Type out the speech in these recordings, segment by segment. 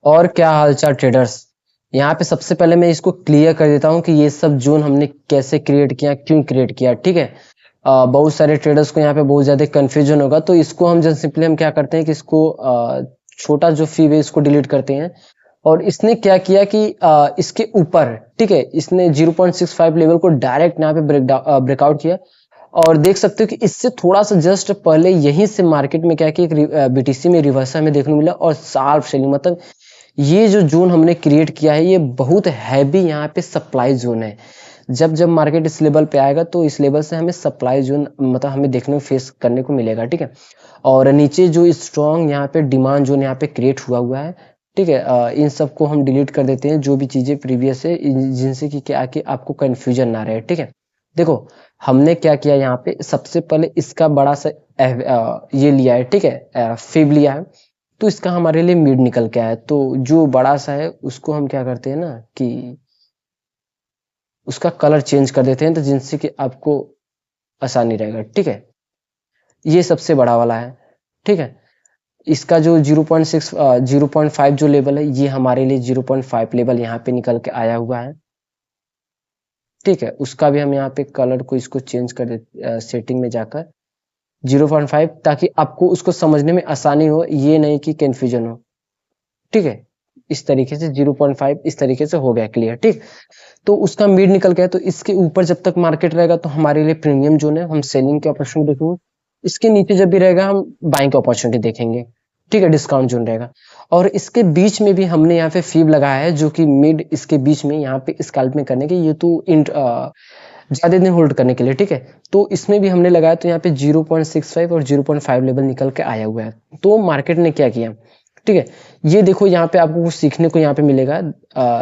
और क्या हालचाल ट्रेडर्स। यहाँ पे सबसे पहले मैं इसको क्लियर कर देता हूँ कि ये सब जोन हमने कैसे क्रिएट किया, क्यों क्रिएट किया। ठीक है, बहुत सारे ट्रेडर्स को यहाँ पे बहुत ज्यादा कंफ्यूजन होगा, तो इसको हम जस्ट सिंपली हम क्या करते हैं कि इसको छोटा जो फी है इसको डिलीट करते हैं। और इसने क्या किया कि इसके ऊपर, ठीक है, इसने 0.65 लेवल को डायरेक्ट यहाँ पे ब्रेकआउट किया। और देख सकते हो कि इससे थोड़ा सा जस्ट पहले यहीं से मार्केट में क्या कि बीटीसी में रिवर्सल हमें देखने को मिला और शार्प सेलिंग। मतलब ये जो जोन हमने क्रिएट किया है ये बहुत हैवी यहाँ पे सप्लाई जोन है। जब जब मार्केट इस लेवल पे आएगा तो इस लेवल से हमें सप्लाई जोन मतलब हमें देखने को फेस करने को मिलेगा। ठीक है, और नीचे जो स्ट्रॉन्ग यहाँ पे डिमांड जोन यहाँ पे क्रिएट हुआ हुआ है। ठीक है, इन सबको हम डिलीट कर देते हैं, जो भी चीजें प्रीवियस है जिनसे कि क्या कि आपको कंफ्यूजन ना रहे। ठीक है, देखो हमने क्या किया यहाँ पे, सबसे पहले इसका बड़ा सा ये लिया है। ठीक है, फेब लिया है, तो इसका हमारे लिए मिड निकल के आया। तो जो बड़ा सा है उसको हम क्या करते हैं ना कि उसका कलर चेंज कर देते हैं, तो जिनसे कि आपको आसानी रहेगा। ठीक है, ये सबसे बड़ा वाला है। ठीक है, इसका जो 0.5 जो लेवल है ये हमारे लिए 0.5 लेवल यहाँ पे निकल के आया हुआ है। ठीक है, उसका भी हम यहाँ पे कलर को इसको चेंज कर दे सेटिंग में जाकर 0.5, ताकि आपको उसको समझने में आसानी हो, ये नहीं कि कंफ्यूजन हो। ठीक है, इस तरीके से 0.5 इस तरीके से हो गया क्लियर। ठीक, तो उसका मिड निकल गया, तो इसके ऊपर जब तक मार्केट रहेगा तो हमारे लिए प्रीमियम जोन है, हम सेलिंग के अपॉर्चुनिटी देखेंगे। इसके नीचे जब भी रहेगा हम बाइंग की अपॉर्चुनिटी देखेंगे। ठीक है, डिस्काउंट जोन रहेगा। और इसके बीच में भी हमने यहाँ पे फीब लगाया है, जो कि मिड इसके बीच में यहाँ पे स्कैल्प में करने के, ये तो ज्यादा दिन होल्ड करने के लिए। ठीक है, तो इसमें भी हमने लगाया, तो यहाँ पे 0.65 और 0.5 लेवल निकल के आया हुआ है। तो मार्केट ने क्या किया, ठीक है, ये देखो यहाँ पे आपको कुछ सीखने को यहाँ पे मिलेगा।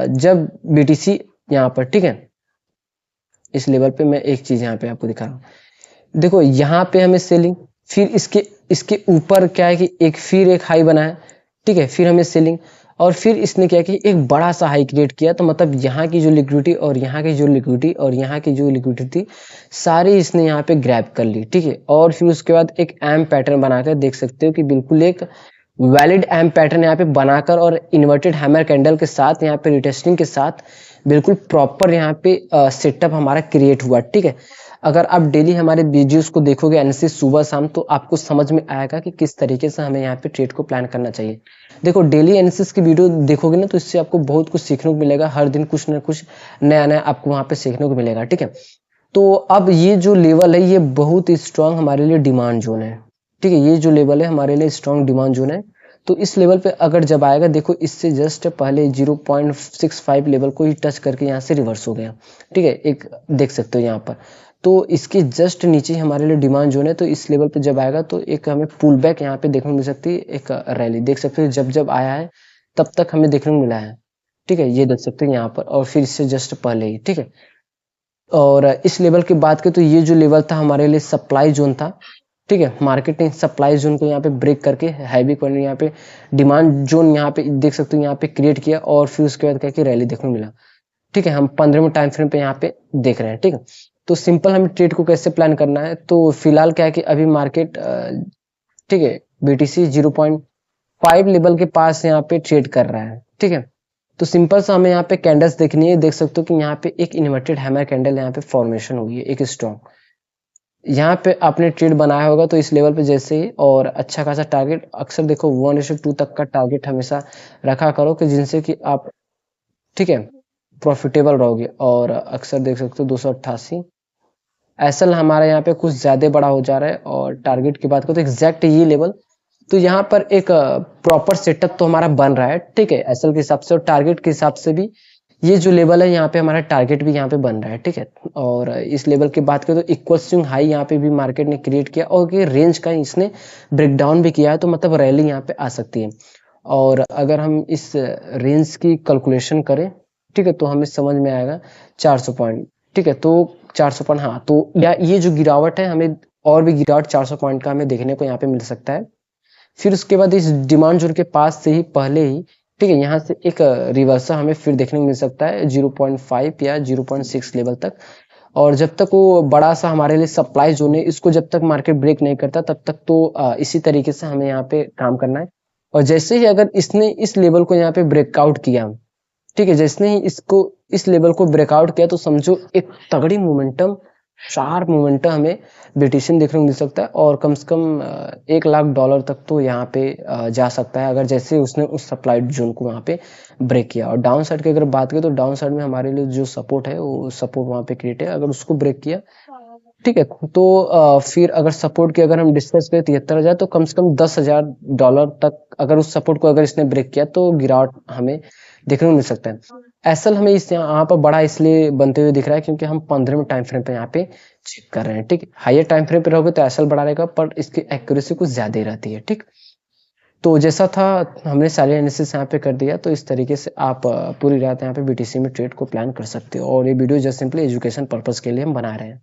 जब बीटीसी यहाँ पर, ठीक है, इस लेवल पे मैं एक चीज यहाँ पे आपको दिखा रहा हूँ। देखो यहाँ पे हमें सेलिंग, फिर इसके इसके ऊपर क्या है कि फिर एक हाई बना है। ठीक है, फिर हमें सेलिंग, और फिर इसने क्या किया, एक बड़ा सा हाई क्रिएट किया। तो मतलब यहाँ की जो लिक्विडिटी और यहाँ की जो लिक्विडिटी और यहाँ की जो लिक्विडिटी थी, सारी इसने यहाँ पे ग्रैब कर ली। ठीक है, और फिर उसके बाद एक एम पैटर्न बनाकर देख सकते हो कि बिल्कुल एक वैलिड एम पैटर्न यहाँ पे बनाकर और इन्वर्टेड हैमर कैंडल के साथ यहाँ पे रिटेस्टिंग के साथ बिल्कुल प्रॉपर यहाँ पे सेटअप हमारा क्रिएट हुआ। ठीक है, अगर आप डेली हमारे वीडियोस को देखोगे एनालिसिस सुबह शाम, तो आपको समझ में आएगा कि किस तरीके से हमें यहाँ पे ट्रेड को प्लान करना चाहिए। देखो डेली एनालिसिस की वीडियो देखोगे ना, तो इससे आपको बहुत कुछ सीखने को मिलेगा। हर दिन कुछ ना कुछ नया नया आपको वहाँ पे सीखने को मिलेगा। ठीक है, तो अब ये जो लेवल है ये बहुत ही स्ट्रांग हमारे लिए डिमांड जोन है। ठीक है, ये जो लेवल है हमारे लिए स्ट्रांग डिमांड जोन है। तो इस लेवल पे अगर जब आएगा, देखो इससे जस्ट पहले 0.65 लेवल को ही टच करके यहाँ से रिवर्स हो गया। ठीक है, एक देख सकते हो यहाँ पर, तो इसके जस्ट नीचे ही हमारे लिए डिमांड जोन है। तो इस लेवल पे जब आएगा तो एक हमें पुल बैक यहाँ पे देखने को मिल सकती है, एक रैली देख सकते हो। जब जब आया है तब तक हमें देखने को मिला है। ठीक है, ये देख सकते हो यहाँ पर, और फिर इससे जस्ट पहले ही। ठीक है, और इस लेवल की बात करें तो ये जो लेवल था हमारे लिए सप्लाई जोन था। ठीक है, मार्केट ने सप्लाई जोन को यहाँ पे ब्रेक करके हैवी क्वालिटी यहाँ पे डिमांड जोन यहाँ पे देख सकते हो यहाँ पे क्रिएट किया, और फिर उसके बाद क्या कि रैली देखने को मिला। ठीक है, हम 15वें टाइम फ्रेम पे यहाँ पे देख रहे हैं। ठीक है, तो सिंपल हमें ट्रेड को कैसे प्लान करना है, तो फिलहाल क्या है कि अभी मार्केट, ठीक है, बीटीसी 0.5 लेवल के पास यहाँ पे ट्रेड कर रहा है। ठीक है, तो सिंपल सा हमें यहाँ पे कैंडल्स देखनी है। देख सकते हो कि यहाँ पे एक इन्वर्टेड हैमर कैंडल यहाँ पे फॉर्मेशन हुई है, एक स्ट्रॉन्ग। यहाँ पे आपने ट्रेड बनाया होगा तो इस लेवल पे जैसे ही, और अच्छा खासा टारगेट, अक्सर देखो 1:2 तक का टारगेट हमेशा रखा करो, कि जिनसे कि आप, ठीक है, प्रॉफिटेबल रहोगे। और अक्सर देख सकते हो 288 एसएल हमारा यहाँ पे कुछ ज्यादा बड़ा हो जा रहा है। और टारगेट की बात करो तो एग्जैक्ट ये लेवल, तो यहाँ पर एक प्रॉपर सेटअप तो हमारा बन रहा है। ठीक है, एसएल के हिसाब से और टारगेट के हिसाब से भी ये जो लेवल है यहाँ पे हमारा टारगेट भी यहाँ पे बन रहा है। ठीक है, और इस लेवल की बात करें तो इक्वल स्विंग हाई यहाँ पे भी मार्केट ने क्रिएट किया, और ये रेंज का इसने ब्रेक डाउन भी किया है, तो मतलब रैली यहाँ पे आ सकती है। और अगर हम इस रेंज की कैलकुलेशन करें, ठीक है, तो हमें समझ में आएगा 400 पॉइंट। ठीक है, तो 400 पॉइंट, हाँ, तो या ये जो गिरावट है हमें और भी गिरावट 400 पॉइंट का हमें देखने को यहाँ पे मिल सकता है। फिर उसके बाद इस डिमांड जोन के पास से ही पहले ही, ठीक है, यहाँ से एक रिवर्सल हमें फिर देखने को मिल सकता है 0.5 या 0.6 लेवल तक। और जब तक वो बड़ा सा हमारे लिए सप्लाई जोन है, इसको जब तक मार्केट ब्रेक नहीं करता तब तक तो इसी तरीके से हमें यहाँ पे काम करना है। और जैसे ही अगर इसने इस लेवल को यहाँ पे ब्रेकआउट किया, ठीक है, जैसे ही इसको इस लेवल को ब्रेकआउट किया तो समझो एक तगड़ी मोमेंटम, शार्प मोमेंटम हमें BTC देखने को मिल सकता है और कम से कम $1,00,000 तक तो यहाँ पे जा सकता है अगर जैसे उसने उस सप्लाई जोन को वहाँ पे ब्रेक किया। और डाउन साइड की अगर बात करें तो डाउन साइड में हमारे लिए जो सपोर्ट है वो सपोर्ट वहाँ पे क्रिएट है, अगर उसको ब्रेक किया, ठीक है, तो फिर अगर सपोर्ट की अगर हम डिस्कस करें 73,000 तो कम से कम $10,000 तक अगर उस सपोर्ट को अगर इसने ब्रेक किया तो गिरावट हमें देखने को मिल सकता है। एसएल हमें इस यहाँ पर बड़ा इसलिए बनते हुए दिख रहा है क्योंकि हम 15वें टाइम फ्रेम पे यहाँ पे चेक कर रहे हैं, ठीक। हायर टाइम फ्रेम पे रहोगे तो एसएल बड़ा रहेगा पर इसकी एक्यूरेसी कुछ ज्यादा ही रहती है, ठीक। तो जैसा था हमने सारे एनालिसिस यहाँ पे कर दिया, तो इस तरीके से आप पूरी रात यहाँ पे BTC में ट्रेड को प्लान कर सकते हो और ये video just simply education purpose के लिए हम बना रहे हैं।